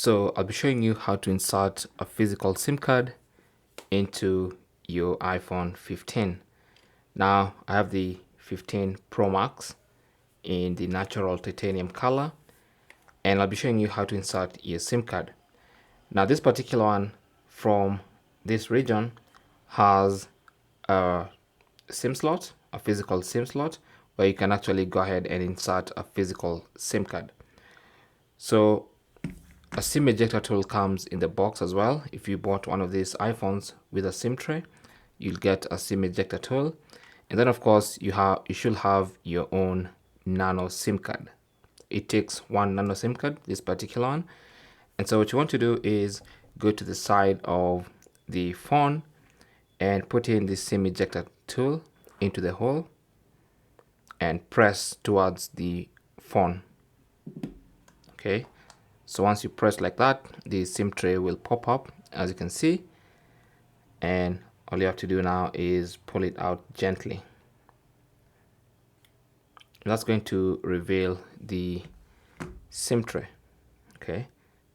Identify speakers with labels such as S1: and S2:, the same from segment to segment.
S1: So I'll be showing you how to insert a physical SIM card into your iPhone 15. Now I have the 15 Pro Max in the natural titanium color, and I'll be showing you how to insert your SIM card. Now this particular one from this region has a SIM slot, a physical SIM slot, where you can actually go ahead and insert a physical SIM card. So a SIM ejector tool comes in the box as well. If you bought one of these iPhones with a SIM tray, you'll get a SIM ejector tool. And then of course you should have your own nano SIM card. It takes one nano SIM card, this particular one. And so what you want to do is go to the side of the phone and put in the SIM ejector tool into the hole and press towards the phone. Okay, so once you press like that, the SIM tray will pop up, as you can see, and all you have to do now is pull it out gently. That's going to reveal the SIM tray. Okay,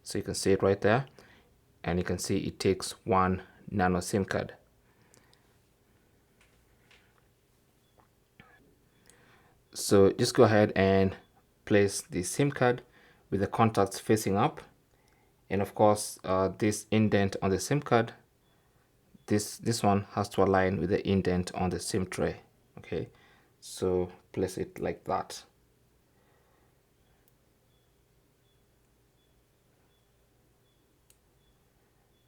S1: so you can see it right there, and you can see it takes one nano SIM card. So just go ahead and place the SIM card with the contacts facing up, and of course this indent on the SIM card, this one has to align with the indent on the SIM tray. Okay, so place it like that.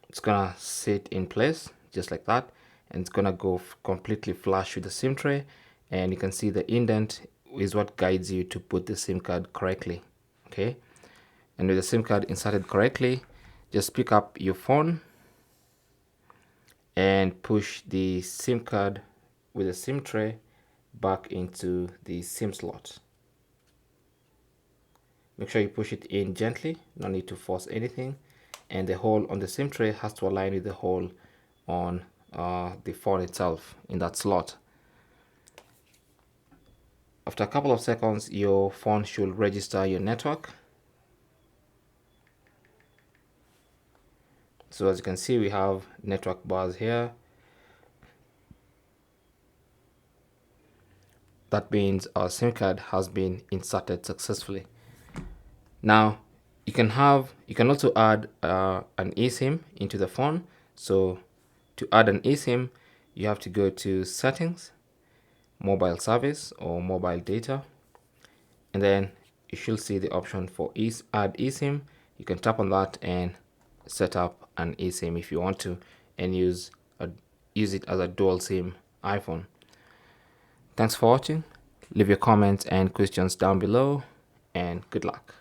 S1: It's gonna sit in place just like that, and it's gonna go completely flush with the SIM tray, and you can see the indent is what guides you to put the SIM card correctly. Okay, and with the SIM card inserted correctly, just pick up your phone and push the SIM card with the SIM tray back into the SIM slot. Make sure you push it in gently, no need to force anything, and the hole on the SIM tray has to align with the hole on the phone itself in that slot. After a couple of seconds, your phone should register your network. So as you can see, we have network bars here. That means our SIM card has been inserted successfully. Now you can also add an eSIM into the phone. So to add an eSIM, you have to go to settings, mobile service or mobile data, and then you should see the option for add eSIM. You can tap on that and set up an eSIM if you want to, and use it as a dual SIM iPhone. Thanks for watching. Leave your comments and questions down below, and good luck.